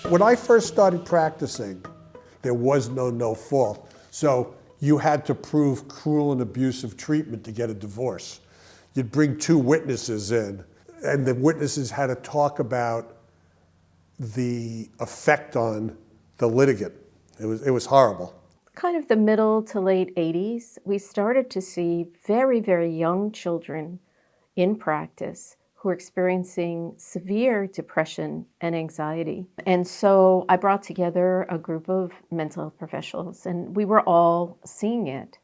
When I first started practicing, there was no fault. So you had to prove cruel and abusive treatment to get a divorce. You'd bring two witnesses in, and the witnesses had to talk about the effect on the litigant. It was horrible. Kind of the middle to late 80s, we started to see very, very young children in practice who were experiencing severe depression and anxiety. And so I brought together a group of mental health professionals, and we were all seeing it.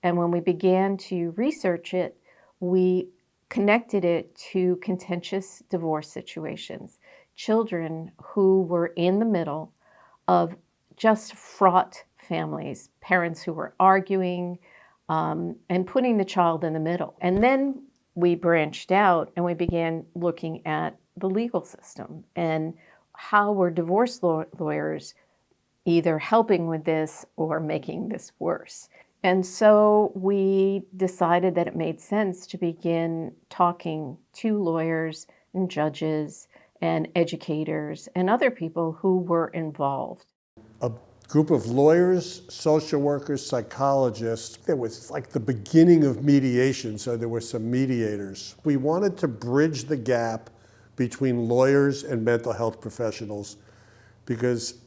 And when we began to research it, we connected it to contentious divorce situations, children who were in the middle of just fraught families, parents who were arguing, and putting the child in the middle. And then we branched out and we began looking at the legal system and how were divorce lawyers either helping with this or making this worse. And so we decided that it made sense to begin talking to lawyers and judges and educators and other people who were involved. A group of lawyers, social workers, psychologists. It was like the beginning of mediation, so there were some mediators. We wanted to bridge the gap between lawyers and mental health professionals because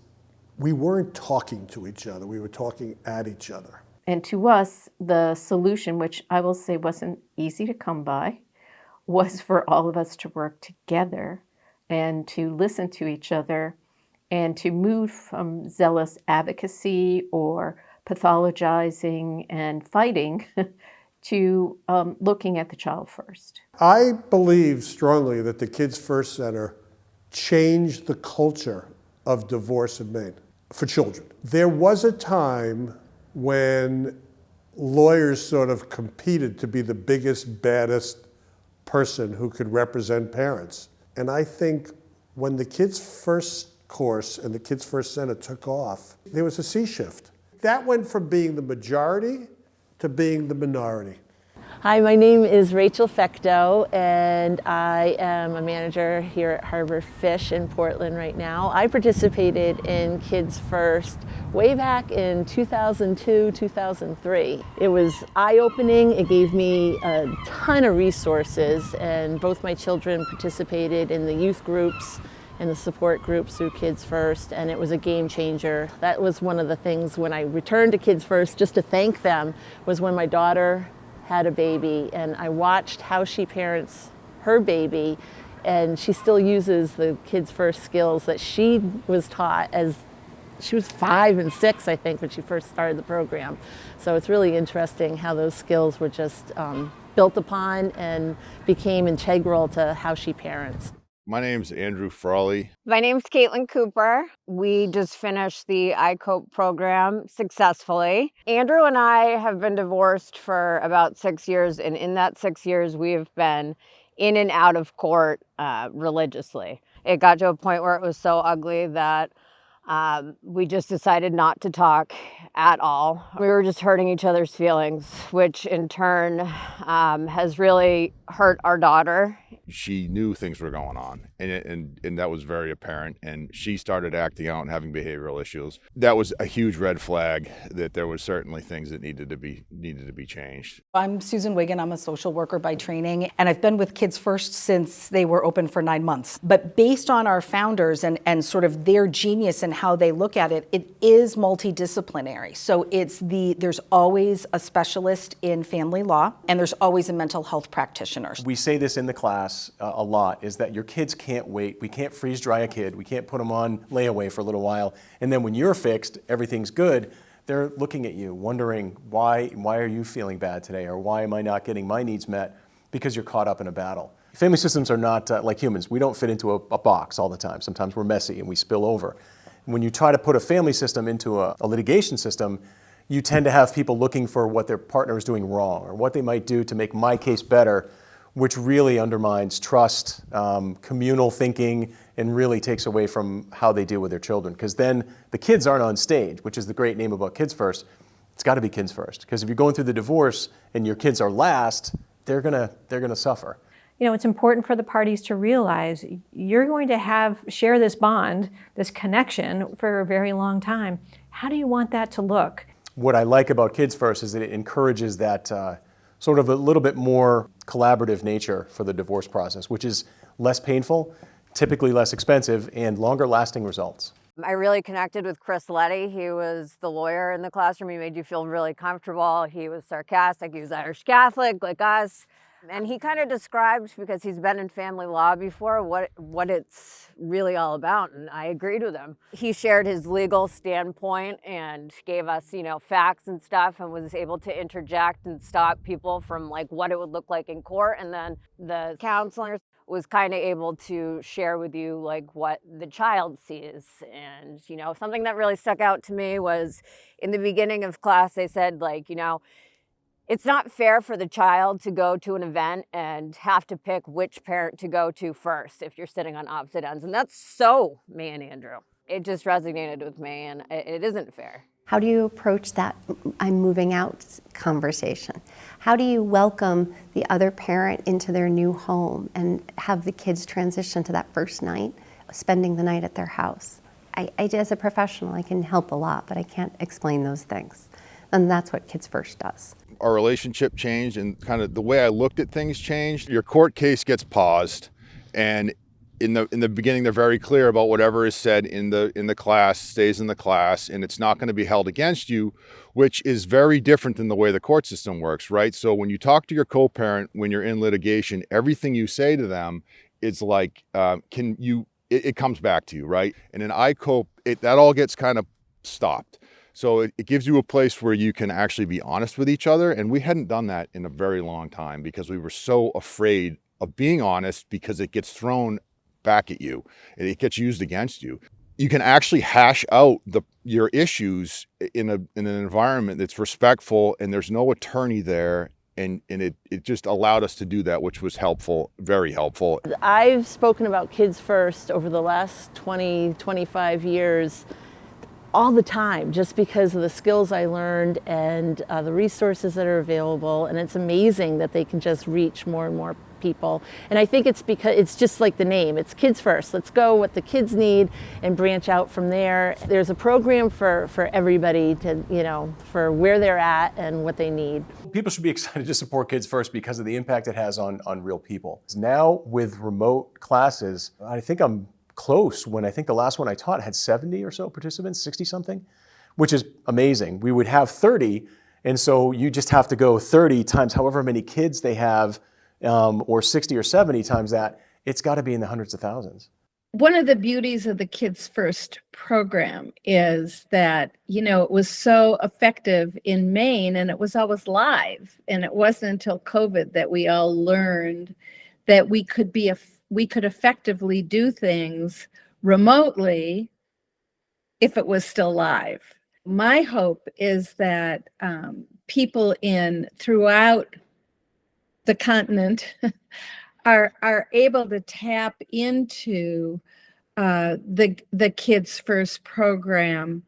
we weren't talking to each other, we were talking at each other. And to us, the solution, which I will say wasn't easy to come by, was for all of us to work together and to listen to each other and to move from zealous advocacy or pathologizing and fighting to looking at the child first. I believe strongly that the Kids First Center changed the culture of divorce in Maine for children. There was a time when lawyers sort of competed to be the biggest, baddest person who could represent parents. And I think when the Kids First course and the Kids First Center took off, there was a sea shift. That went from being the majority to being the minority. Hi, my name is Rachel Fecto, and I am a manager here at Harbor Fish in Portland right now. I participated in Kids First way back in 2002, 2003. It was eye-opening. It gave me a ton of resources, and both my children participated in the youth groups and the support groups through Kids First, and it was a game changer. That was one of the things when I returned to Kids First, just to thank them, was when my daughter had a baby, and I watched how she parents her baby, and she still uses the Kids First skills that she was taught as she was 5 and 6, I think, when she first started the program. So it's really interesting how those skills were just built upon and became integral to how she parents. My name's Andrew Frawley. My name's Caitlin Cooper. We just finished the iCope program successfully. Andrew and I have been divorced for about 6 years, and in that 6 years, we have been in and out of court religiously. It got to a point where it was so ugly that we just decided not to talk at all. We were just hurting each other's feelings, which in turn has really hurt our daughter. She knew things were going on, and that was very apparent, and she started acting out and having behavioral issues. That was a huge red flag that there was certainly things that needed to be changed. I'm Susan Wiggin. I'm a social worker by training, and I've been with Kids First since they were open for 9 months. But based on our founders and sort of their genius and how they look at it, it is multidisciplinary. So there's always a specialist in family law, and there's always a mental health practitioner. We say this in the class a lot, is that your kids can't wait. We can't freeze dry a kid. We can't put them on layaway for a little while. And then when you're fixed, everything's good. They're looking at you, wondering, why are you feeling bad today? Or why am I not getting my needs met? Because you're caught up in a battle. Family systems are not like humans. We don't fit into a box all the time. Sometimes we're messy and we spill over. When you try to put a family system into a litigation system, you tend to have people looking for what their partner is doing wrong or what they might do to make my case better, which really undermines trust, communal thinking, and really takes away from how they deal with their children. Because then the kids aren't on stage, which is the great name about Kids First. It's got to be kids first. Because if you're going through the divorce and your kids are last, they're gonna suffer. it's important for the parties to realize you're going to share this bond, this connection for a very long time. How do you want that to look? What I like about Kids First is that it encourages that sort of a little bit more collaborative nature for the divorce process, which is less painful, typically less expensive, and longer lasting results. I really connected with Chris Letty. He was the lawyer in the classroom. He made you feel really comfortable. He was sarcastic. He was Irish Catholic like us. And he kind of described, because he's been in family law before, what it's really all about, and I agreed with him. He shared his legal standpoint and gave us, facts and stuff, and was able to interject and stop people from like what it would look like in court. And then the counselor was kind of able to share with you like what the child sees. And, something that really stuck out to me was in the beginning of class, they said like, it's not fair for the child to go to an event and have to pick which parent to go to first if you're sitting on opposite ends. And that's so me and Andrew. It just resonated with me, and it isn't fair. How do you approach that I'm moving out conversation? How do you welcome the other parent into their new home and have the kids transition to that first night, spending the night at their house? I as a professional, I can help a lot, but I can't explain those things. And that's what Kids First does. Our relationship changed, and kind of the way I looked at things changed. Your court case gets paused, and in the beginning they're very clear about whatever is said in the class stays in the class, and it's not going to be held against you, which is very different than the way the court system works, right? So when you talk to your co-parent when you're in litigation, everything you say to them is like, it comes back to you, right? And in ICOPE, that all gets kind of stopped. So it gives you a place where you can actually be honest with each other. And we hadn't done that in a very long time because we were so afraid of being honest because it gets thrown back at you. It gets used against you. You can actually hash out your issues in an environment that's respectful, and there's no attorney there. And it just allowed us to do that, which was helpful, very helpful. I've spoken about Kids First over the last 20, 25 years all the time, just because of the skills I learned and the resources that are available. And it's amazing that they can just reach more and more people. And I think it's because it's just like the name, it's Kids First. Let's go what the kids need and branch out from there. There's a program for everybody to, for where they're at and what they need. People should be excited to support Kids First because of the impact it has on real people. Now with remote classes, I think I'm close when I think the last one I taught had 70 or so participants, 60 something, which is amazing. We would have 30, and so you just have to go 30 times however many kids they have, or 60 or 70 times that. It's got to be in the hundreds of thousands. One of the beauties of the Kids First program is that, it was so effective in Maine, and it was always live. And it wasn't until COVID that we all learned that we could effectively do things remotely if it was still live. My hope is that people throughout the continent are able to tap into the Kids First program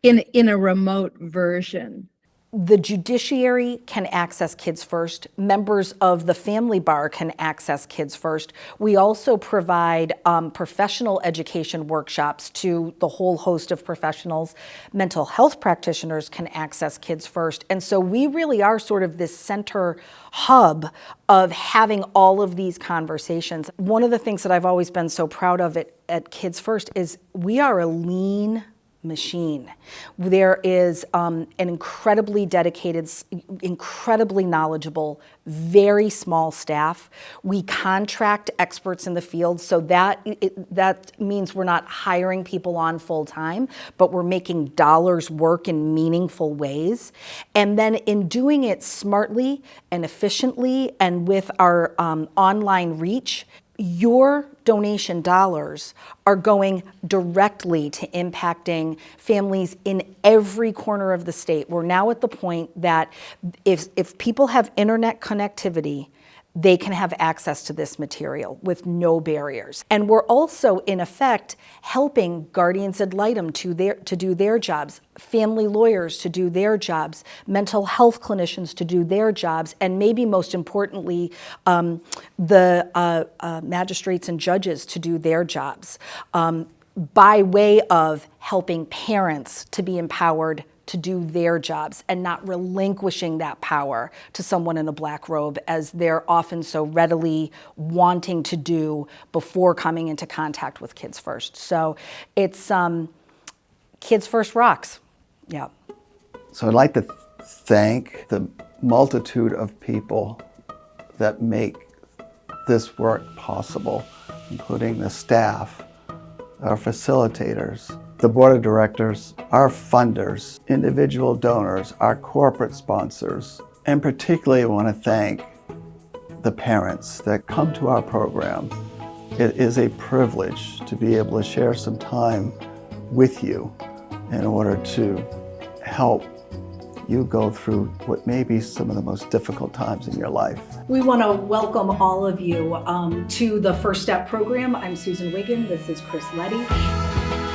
in a remote version. The judiciary can access Kids First. Members of the family bar can access Kids First. We also provide professional education workshops to the whole host of professionals. Mental health practitioners can access Kids First. And so we really are sort of this center hub of having all of these conversations. One of the things that I've always been so proud of at Kids First is we are a lean machine. There is an incredibly dedicated, incredibly knowledgeable, very small staff. We contract experts in the field, so that means we're not hiring people on full time, but we're making dollars work in meaningful ways. And then in doing it smartly and efficiently and with our online reach, your donation dollars are going directly to impacting families in every corner of the state. We're now at the point that if people have internet connectivity, they can have access to this material with no barriers. And we're also, in effect, helping guardians ad litem to do their jobs, family lawyers to do their jobs, mental health clinicians to do their jobs, and maybe most importantly, the magistrates and judges to do their jobs, by way of helping parents to be empowered to do their jobs and not relinquishing that power to someone in a black robe, as they're often so readily wanting to do before coming into contact with Kids First. So it's Kids First rocks. Yeah. So I'd like to thank the multitude of people that make this work possible, including the staff, our facilitators, the board of directors, our funders, individual donors, our corporate sponsors, and particularly I want to thank the parents that come to our program. It is a privilege to be able to share some time with you in order to help you go through what may be some of the most difficult times in your life. We want to welcome all of you to the First Step program. I'm Susan Wiggin. This is Chris Letty.